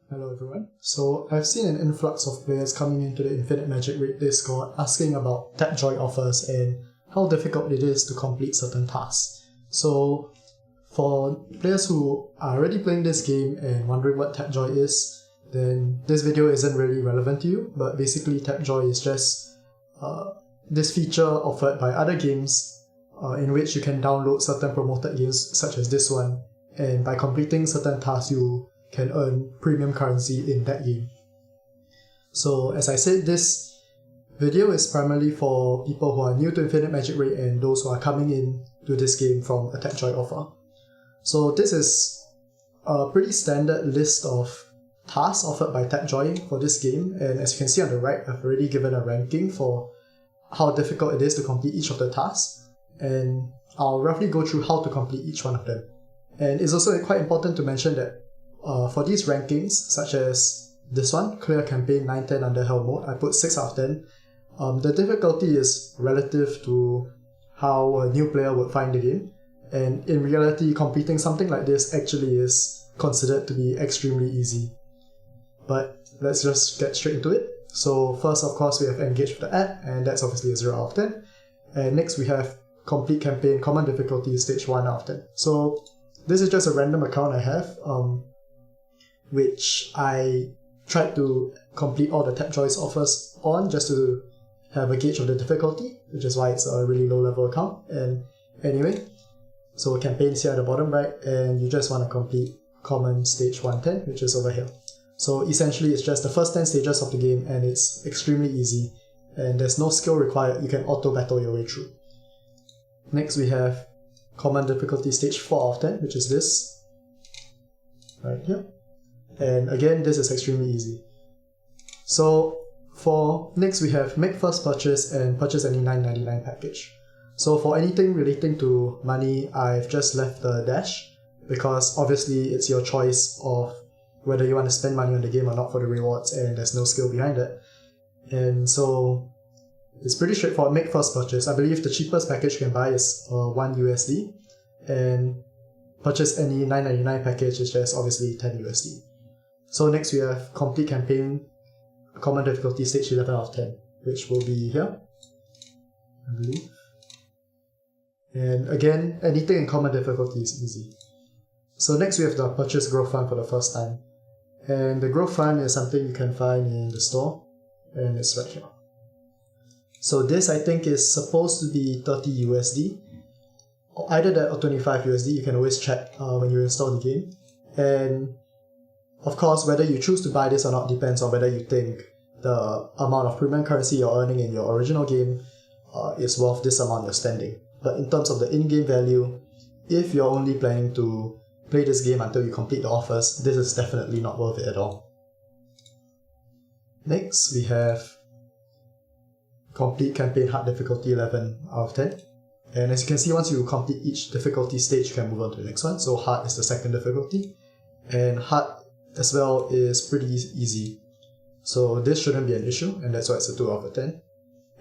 Hello everyone. So I've seen an influx of players coming into the Infinite Magicraid Discord asking about Tapjoy offers and how difficult it is to complete certain tasks. So for players who are already playing this game and wondering what Tapjoy is, then this video isn't really relevant to you, but basically Tapjoy is just this feature offered by other games in which you can download certain promoted games such as this one, and by completing certain tasks you can earn premium currency in that game. So as I said, this video is primarily for people who are new to Infinite Magicraid and those who are coming in to this game from a Tapjoy offer. So this is a pretty standard list of tasks offered by Tapjoy for this game, and as you can see on the right, I've already given a ranking for how difficult it is to complete each of the tasks, and I'll roughly go through how to complete each one of them. And it's also quite important to mention that for these rankings, such as this one, Clear Campaign 9-10 under Hell mode, I put 6 out of 10. The difficulty is relative to how a new player would find the game, and in reality, completing something like this actually is considered to be extremely easy. But let's just get straight into it. So first, of course, we have Engage with the app, and that's obviously a 0 out of 10. And next we have Complete Campaign Common Difficulty Stage 1 out of 10. So this is just a random account I have, which I tried to complete all the Tapjoy's offers on just to have a gauge of the difficulty, which is why it's a really low level account. And anyway, so campaigns here at the bottom right, and you just want to complete Common Stage 110, which is over here. So essentially it's just the first 10 stages of the game, and it's extremely easy, and there's no skill required. You can auto battle your way through. Next we have Common Difficulty Stage 4 out of 10, which is this right here. And again, this is extremely easy. So for next we have Make First Purchase and Purchase Any $9.99 package. So for anything relating to money, I've just left the dash, because obviously it's your choice of whether you want to spend money on the game or not for the rewards, and there's no skill behind it. And so it's pretty straightforward. Make First Purchase. I believe the cheapest package you can buy is 1 USD, and Purchase Any $9.99 package is just obviously 10 USD. So next we have Complete Campaign Common Difficulty Stage 11 out of 10, which will be here, I believe. And again, anything in Common Difficulty is easy. So next we have the Purchase Growth Fund for the first time. And the Growth Fund is something you can find in the store, and it's right here. So this I think is supposed to be 30 USD, either that or 25 USD, you can always check when you install the game. And of course, whether you choose to buy this or not depends on whether you think the amount of premium currency you're earning in your original game is worth this amount you're spending. But in terms of the in-game value, if you're only planning to play this game until you complete the offers, this is definitely not worth it at all. Next, we have Complete Campaign Hard Difficulty 11 out of 10. And as you can see, once you complete each difficulty stage, you can move on to the next one. So Hard is the second difficulty, and Hard as well is pretty easy. So this shouldn't be an issue, and that's why it's a 2 out of 10.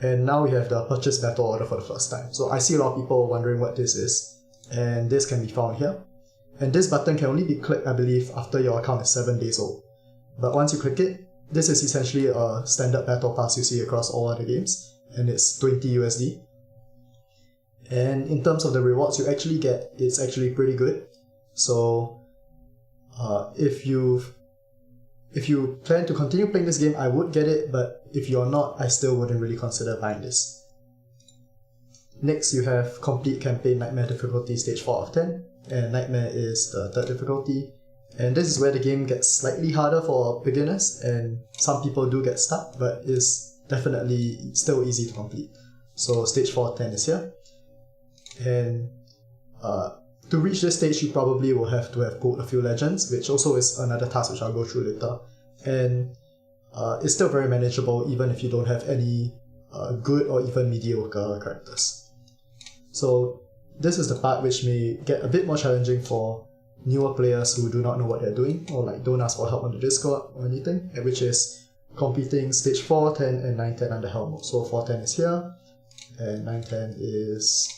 And now we have the Purchase Battle Order for the first time. So I see a lot of people wondering what this is, and this can be found here. And this button can only be clicked, I believe, after your account is 7 days old. But once you click it, this is essentially a standard battle pass you see across all other games, and it's 20 USD. And in terms of the rewards you actually get, it's actually pretty good. So if you plan to continue playing this game, I would get it, but if you're not, I still wouldn't really consider buying this. Next, you have Complete Campaign Nightmare Difficulty Stage 4 out of 10, and Nightmare is the third difficulty. And this is where the game gets slightly harder for beginners, and some people do get stuck, but it's definitely still easy to complete. So Stage 4 out of 10 is here. And to reach this stage, you probably will have to have pulled a few legends, which also is another task which I'll go through later. And it's still very manageable even if you don't have any good or even mediocre characters. So this is the part which may get a bit more challenging for newer players who do not know what they're doing, or like don't ask for help on the Discord or anything, which is completing Stage 4, 10, and 9-10 under Hell mode. So 4-10 is here, and 9-10 is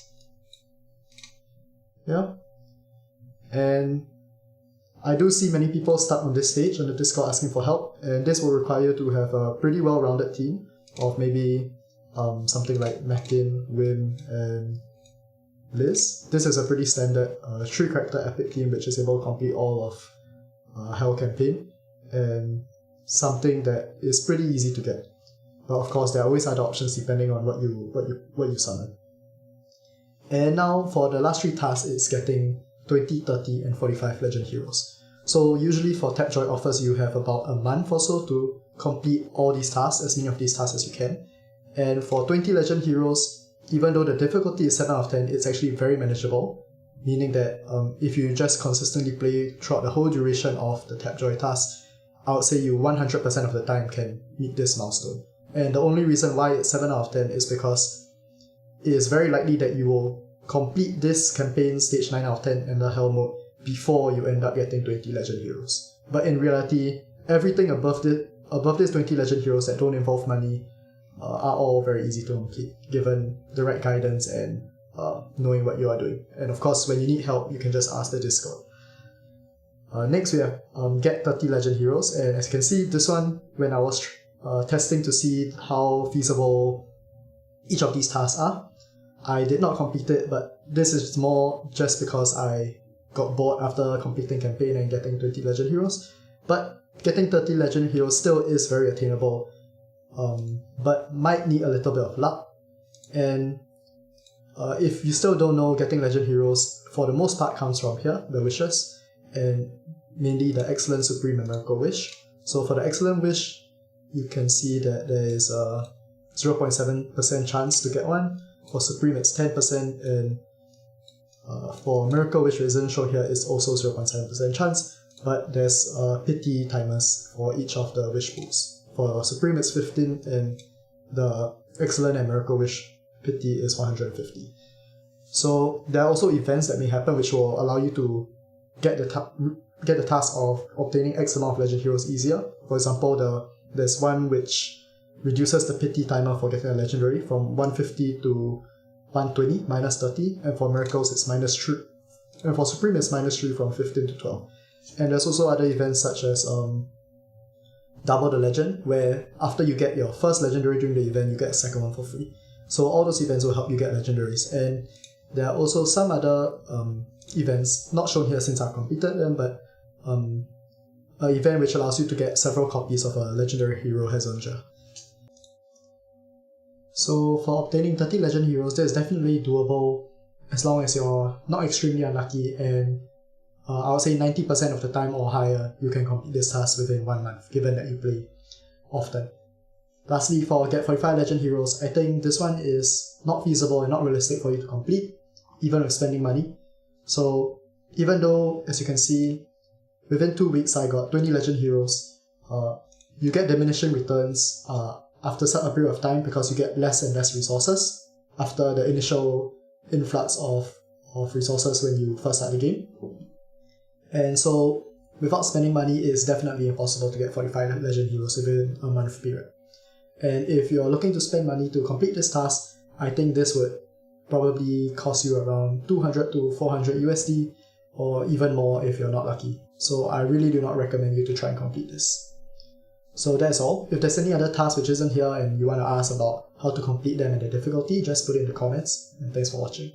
here. And I do see many people stuck on this stage on the Discord asking for help, and this will require you to have a pretty well-rounded team of maybe something like Mackin, Wim, and Liz. This is a pretty standard 3-character epic team which is able to complete all of Hell campaign, and something that is pretty easy to get. But of course, there are always other options depending on what you summon. And now for the last 3 tasks, it's getting 20, 30, and 45 Legend Heroes. So usually for Tapjoy offers, you have about a month or so to complete all these tasks, as many of these tasks as you can. And for 20 Legend Heroes, even though the difficulty is 7 out of 10, it's actually very manageable, meaning that if you just consistently play throughout the whole duration of the Tapjoy task, I would say you 100% of the time can meet this milestone. And the only reason why it's 7 out of 10 is because it is very likely that you will complete this campaign stage 9 out of 10 in the Hell mode before you end up getting 20 Legend Heroes. But in reality, everything above this 20 Legend Heroes that don't involve money are all very easy to complete, given the right guidance and knowing what you are doing. And of course, when you need help, you can just ask the Discord. Next, we have get 30 Legend Heroes, and as you can see, this one, when I was testing to see how feasible each of these tasks are, I did not complete it, but this is more just because I got bored after completing campaign and getting 20 Legend Heroes. But getting 30 Legend Heroes still is very attainable, but might need a little bit of luck. And if you still don't know, getting Legend Heroes for the most part comes from here, the wishes, and mainly the Excellent, Supreme, and Miracle Wish. So for the Excellent Wish, you can see that there is a 0.7% chance to get one. For Supreme, it's 10%, and for Miracle Wish, which isn't shown here, it's also 0.7% chance, but there's pity timers for each of the wish pools. For Supreme, it's 15, and the Excellent and Miracle Wish pity is 150. So there are also events that may happen which will allow you to get the task of obtaining X amount of Legend Heroes easier. For example, there's one which reduces the pity timer for getting a legendary from 150 to 120, minus 30, and for Miracles it's minus 3, and for Supreme it's minus 3 from 15 to 12. And there's also other events such as Double the Legend, where after you get your first legendary during the event, you get a second one for free. So all those events will help you get legendaries. And there are also some other events, not shown here since I've completed them, but an event which allows you to get several copies of a legendary hero Hazonja. So for obtaining 30 Legend Heroes, that is definitely doable as long as you're not extremely unlucky, and I would say 90% of the time or higher you can complete this task within 1 month, given that you play often. Lastly, for get 45 Legend Heroes, I think this one is not feasible and not realistic for you to complete, even with spending money. So even though, as you can see, within 2 weeks I got 20 Legend Heroes, you get diminishing returns after a period of time because you get less and less resources after the initial influx of resources when you first start the game. And so without spending money, it's definitely impossible to get 45 Legend Heroes within a month period. And if you're looking to spend money to complete this task, I think this would probably cost you around 200 to 400 USD, or even more if you're not lucky. So I really do not recommend you to try and complete this. So that's all. If there's any other task which isn't here and you want to ask about how to complete them and the difficulty, just put it in the comments. And thanks for watching.